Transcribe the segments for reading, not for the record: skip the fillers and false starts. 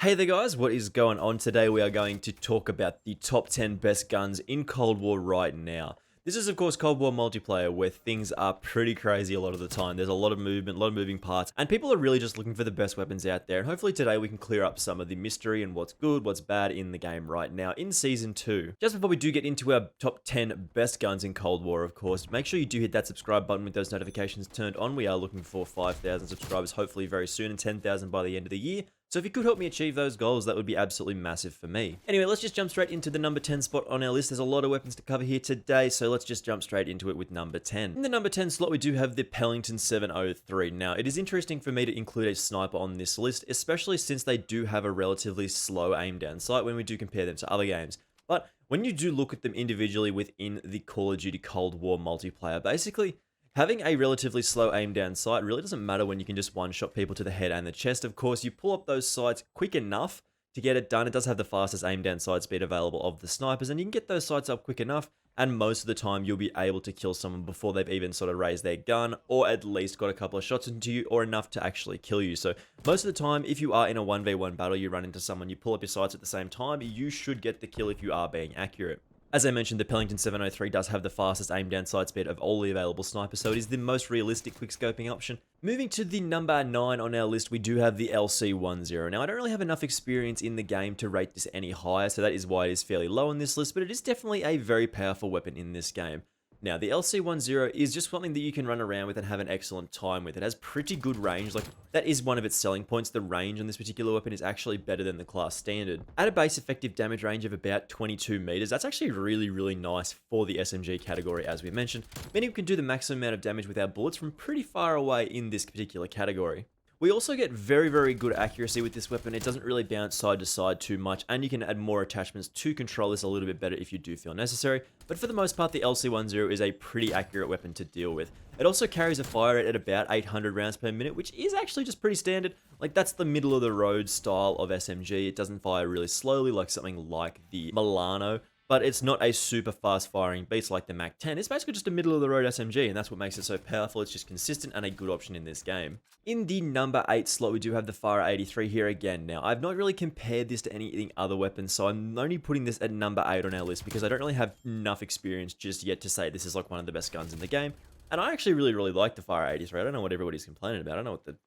Hey there guys, what is going on? Today we are going to talk about the top 10 best guns in Cold War right now. This is of course Cold War multiplayer where things are pretty crazy a lot of the time. There's a lot of movement, a lot of moving parts, and people are really just looking for the best weapons out there. And hopefully today we can clear up some of the mystery and what's good, what's bad in the game right now in Season 2. Just before we do get into our top 10 best guns in Cold War, of course, make sure you do hit that subscribe button with those notifications turned on. We are looking for 5,000 subscribers hopefully very soon and 10,000 by the end of the year. So if you could help me achieve those goals, that would be absolutely massive for me. Anyway, let's just jump straight into the number 10 spot on our list. There's a lot of weapons to cover here today, so let's just jump straight into it with number 10. In the number 10 slot, we do have the Pellington 703. Now, it is interesting for me to include a sniper on this list, especially since they do have a relatively slow aim down sight when we do compare them to other games. But when you do look at them individually within the Call of Duty Cold War multiplayer, basically, having a relatively slow aim down sight really doesn't matter when you can just one-shot people to the head and the chest. Of course, you pull up those sights quick enough to get it done. It does have the fastest aim down sight speed available of the snipers, and you can get those sights up quick enough, and most of the time you'll be able to kill someone before they've even sort of raised their gun, or at least got a couple of shots into you, or enough to actually kill you. So most of the time, if you are in a 1v1 battle, you run into someone, you pull up your sights at the same time, you should get the kill if you are being accurate. As I mentioned, the Pellington 703 does have the fastest aim down sight speed of all the available snipers, so it is the most realistic quickscoping option. Moving to the number 9 on our list, we do have the LC10. Now, I don't really have enough experience in the game to rate this any higher, so that is why it is fairly low on this list, but it is definitely a very powerful weapon in this game. Now, the LC10 is just something that you can run around with and have an excellent time with. It has pretty good range, like that is one of its selling points. The range on this particular weapon is actually better than the class standard. At a base effective damage range of about 22 meters, that's actually really nice for the SMG category, as we mentioned. Meaning we can do the maximum amount of damage with our bullets from pretty far away in this particular category. We also get very good accuracy with this weapon. It doesn't really bounce side to side too much, and you can add more attachments to control this a little bit better if you do feel necessary. But for the most part, the LC10 is a pretty accurate weapon to deal with. It also carries a fire rate at about 800 rounds per minute, which is actually just pretty standard. Like, that's the middle of the road style of SMG. It doesn't fire really slowly like something like the Milano, but it's not a super fast firing beast like the Mac 10. It's basically just a middle of the road SMG, and that's what makes it so powerful. It's just consistent and a good option in this game. In the number 8 slot, we do have the Fara 83 here again. Now, I've not really compared this to anything other weapons, so I'm only putting this at number 8 on our list because I don't really have enough experience just yet to say this is like one of the best guns in the game. And I actually really like the Fara 83. I don't know what everybody's complaining about. I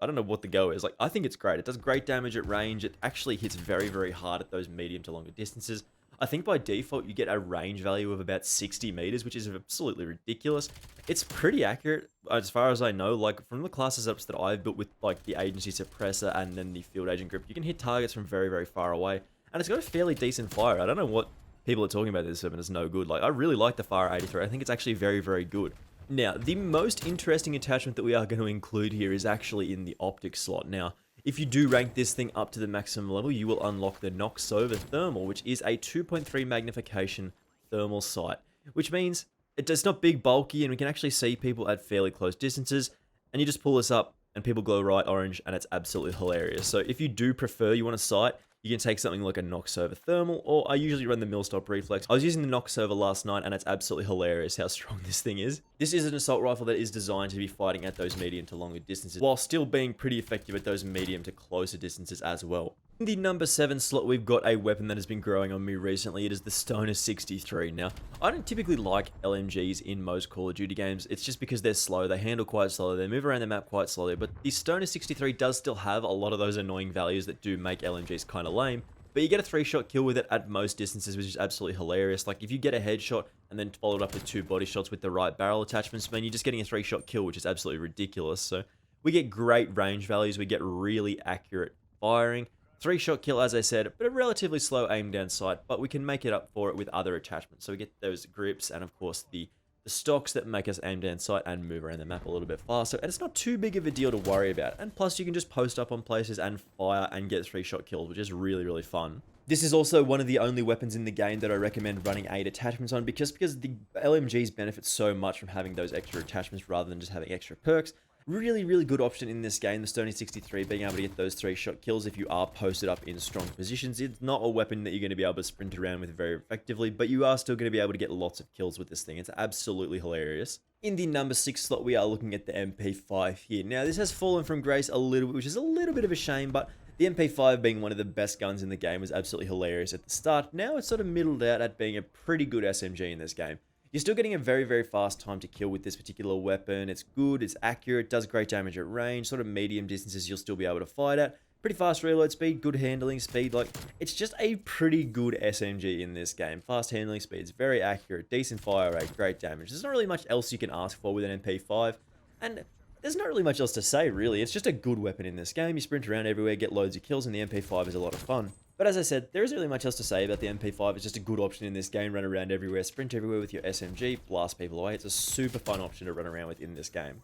don't know what the go is. Like, I think it's great. It does great damage at range. It actually hits very hard at those medium to longer distances. I think by default you get a range value of about 60 meters, which is absolutely ridiculous. It's pretty accurate as far as I know. Like, from the class setups that I've built with like the agency suppressor and then the field agent grip, you can hit targets from very far away, and it's got a fairly decent fire. I don't know what people are talking about this weapon is no good. Like, I really like the Fire 83. I think it's actually very good. Now, the most interesting attachment that we are going to include here is actually in the optic slot. Now, if you do rank this thing up to the maximum level, you will unlock the Noxova Thermal, which is a 2.3 magnification thermal sight, which means it's not big, bulky, and we can actually see people at fairly close distances, and you just pull this up, and people glow bright orange, and it's absolutely hilarious. So if you do prefer, you want a sight, you can take something like a Noxova Thermal, or I usually run the Millstop Reflex. I was using the Noxova last night, and it's absolutely hilarious how strong this thing is. This is an assault rifle that is designed to be fighting at those medium to longer distances, while still being pretty effective at those medium to closer distances as well. In the number 7 slot, we've got a weapon that has been growing on me recently. It is the Stoner 63. Now, I don't typically like LMGs in most Call of Duty games. It's just because they're slow, they handle quite slowly, they move around the map quite slowly, but the Stoner 63 does still have a lot of those annoying values that do make LMGs kind of lame. But you get a 3-shot kill with it at most distances, which is absolutely hilarious. Like, if you get a headshot and then followed up with 2 body shots with the right barrel attachments, man, you're just getting a 3-shot kill, which is absolutely ridiculous. So we get great range values, we get really accurate firing. 3-shot kill, as I said, but a relatively slow aim down sight, but we can make it up for it with other attachments. So we get those grips and, of course, the stocks that make us aim down sight and move around the map a little bit faster. And it's not too big of a deal to worry about. And plus, you can just post up on places and fire and get 3-shot kills, which is really fun. This is also one of the only weapons in the game that I recommend running 8 attachments on because the LMGs benefit so much from having those extra attachments rather than just having extra perks. Really good option in this game, the Stony 63, being able to get those 3-shot kills if you are posted up in strong positions. It's not a weapon that you're going to be able to sprint around with very effectively, but you are still going to be able to get lots of kills with this thing. It's absolutely hilarious. In the number 6 slot, we are looking at the MP5 here. Now, this has fallen from grace a little bit, which is a little bit of a shame, but The MP5 being one of the best guns in the game was absolutely hilarious at the start. Now it's sort of middled out at being a pretty good SMG in this game. You're still getting a very, very fast time to kill with this particular weapon. It's good, it's accurate, does great damage at range, sort of medium distances you'll still be able to fight at. Pretty fast reload speed, good handling speed, like, it's just a pretty good SMG in this game. Fast handling speed, it's very accurate, decent fire rate, great damage. There's not really much else you can ask for with an MP5, and there's not really much else to say, really. It's just a good weapon in this game. You sprint around everywhere, get loads of kills, and the MP5 is a lot of fun. But as I said, there isn't really much else to say about the MP5. It's just a good option in this game. Run around everywhere, sprint everywhere with your SMG, blast people away. It's a super fun option to run around with in this game.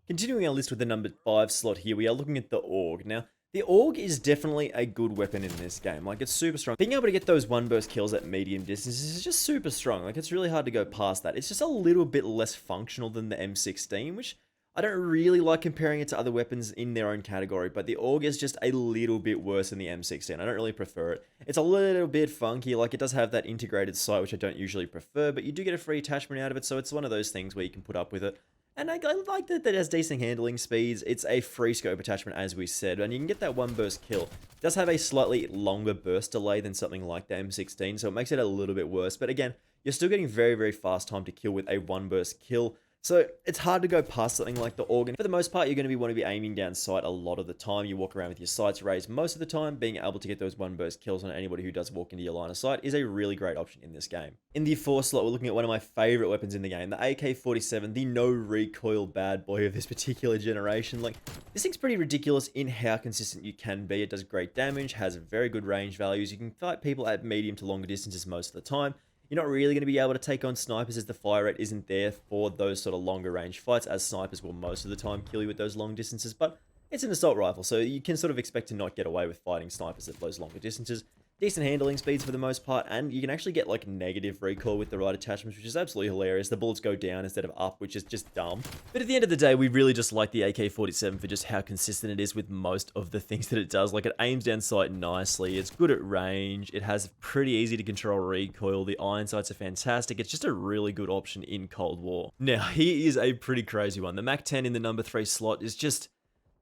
Continuing our list with the number 5 slot here, we are looking at the AUG. Now, the AUG is definitely a good weapon in this game. Like, it's super strong. Being able to get those one burst kills at medium distances is just super strong. Like, it's really hard to go past that. It's just a little bit less functional than the M16, which I don't really like comparing it to other weapons in their own category, but the AUG is just a little bit worse than the M16. I don't really prefer it. It's a little bit funky, like it does have that integrated sight, which I don't usually prefer, but you do get a free attachment out of it, so it's one of those things where you can put up with it. And I like that it has decent handling speeds. It's a free scope attachment, as we said, and you can get that one burst kill. It does have a slightly longer burst delay than something like the M16, so it makes it a little bit worse, but again, you're still getting very, very fast time to kill with a one burst kill. So it's hard to go past something like the AUG. For the most part, you're going to want to be aiming down sight a lot of the time. You walk around with your sights raised most of the time. Being able to get those one burst kills on anybody who does walk into your line of sight is a really great option in this game. In the 4 slot, we're looking at one of my favorite weapons in the game, the AK-47, the no recoil bad boy of this particular generation. Like, this thing's pretty ridiculous in how consistent you can be. It does great damage, has very good range values. You can fight people at medium to longer distances most of the time. You're not really going to be able to take on snipers as the fire rate isn't there for those sort of longer range fights, as snipers will most of the time kill you with those long distances, but it's an assault rifle, so you can sort of expect to not get away with fighting snipers at those longer distances. Decent handling speeds for the most part, and you can actually get like negative recoil with the right attachments, which is absolutely hilarious. The bullets go down instead of up, which is just dumb. But at the end of the day, we really just like the AK-47 for just how consistent it is with most of the things that it does. Like, it aims down sight nicely, it's good at range, it has pretty easy to control recoil, the iron sights are fantastic, it's just a really good option in Cold War. Now, here is a pretty crazy one. The MAC-10 in the number 3 slot is just...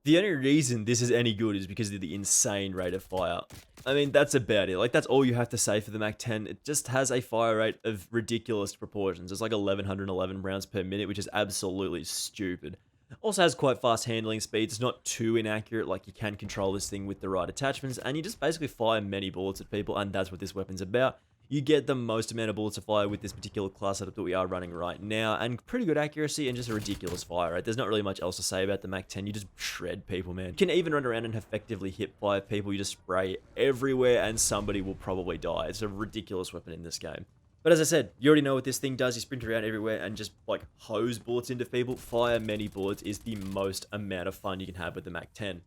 the only reason this is any good is because of the insane rate of fire. I mean, that's about it. Like, that's all you have to say for the MAC-10. It just has a fire rate of ridiculous proportions. It's like 1111 rounds per minute, which is absolutely stupid. Also has quite fast handling speeds. It's not too inaccurate. Like, you can control this thing with the right attachments, and you just basically fire many bullets at people, and that's what this weapon's about. You get the most amount of bullets to fire with this particular class setup that we are running right now, and pretty good accuracy and just a ridiculous fire rate. There's not really much else to say about the MAC-10. You just shred people, man. You can even run around and effectively hit 5 people. You just spray everywhere and somebody will probably die. It's a ridiculous weapon in this game. But as I said, you already know what this thing does. You sprint around everywhere and just like hose bullets into people. Fire many bullets is the most amount of fun you can have with the MAC-10.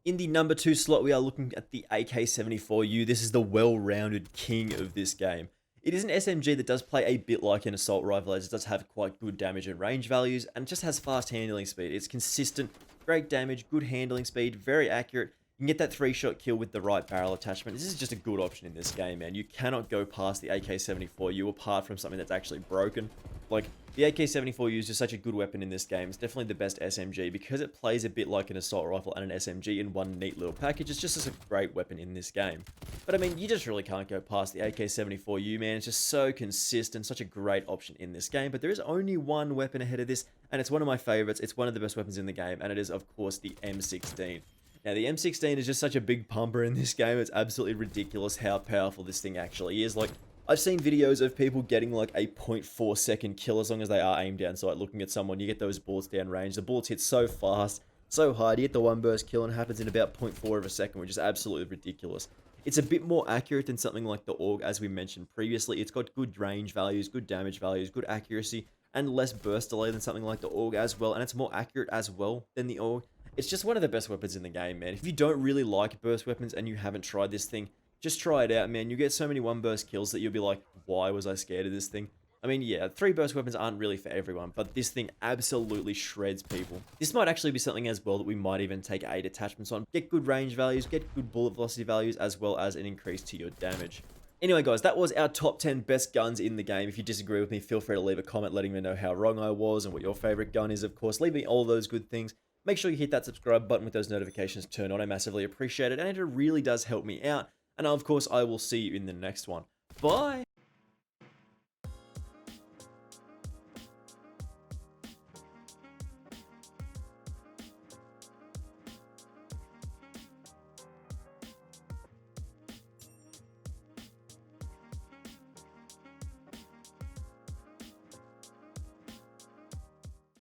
In the number 2 slot, we are looking at the AK-74U. This is the well-rounded king of this game. It is an SMG that does play a bit like an assault rifle, as it does have quite good damage and range values, and it just has fast handling speed. It's consistent, great damage, good handling speed, very accurate. You can get that 3-shot kill with the right barrel attachment. This is just a good option in this game, man. You cannot go past the AK-74U apart from something that's actually broken. Like, the AK-74U is just such a good weapon in this game. It's definitely the best SMG because it plays a bit like an assault rifle and an SMG in one neat little package. It's just a great weapon in this game. But I mean, you just really can't go past the AK-74U, man. It's just so consistent, such a great option in this game. But there is only one weapon ahead of this, and it's one of my favorites. It's one of the best weapons in the game, and it is, of course, the M16. Now, the M16 is just such a big pumper in this game. It's absolutely ridiculous how powerful this thing actually is. Like, I've seen videos of people getting like a 0.4 second kill as long as they are aimed down sight looking at someone. You get those bullets down range. The bullets hit so fast, so hard. You get the one burst kill and it happens in about 0.4 of a second, which is absolutely ridiculous. It's a bit more accurate than something like the AUG, as we mentioned previously. It's got good range values, good damage values, good accuracy, and less burst delay than something like the AUG as well. And it's more accurate as well than the AUG. It's just one of the best weapons in the game, man. If you don't really like burst weapons and you haven't tried this thing, just try it out, man. You get so many one burst kills that you'll be like, why was I scared of this thing? I mean, yeah, 3 burst weapons aren't really for everyone, but this thing absolutely shreds people. This might actually be something as well that we might even take 8 attachments on. Get good range values, get good bullet velocity values, as well as an increase to your damage. Anyway, guys, that was our top 10 best guns in the game. If you disagree with me, feel free to leave a comment letting me know how wrong I was and what your favorite gun is, of course. Leave me all those good things. make sure you hit that subscribe button with those notifications turned on. I massively appreciate it, and it really does help me out. And of course, I will see you in the next one. Bye!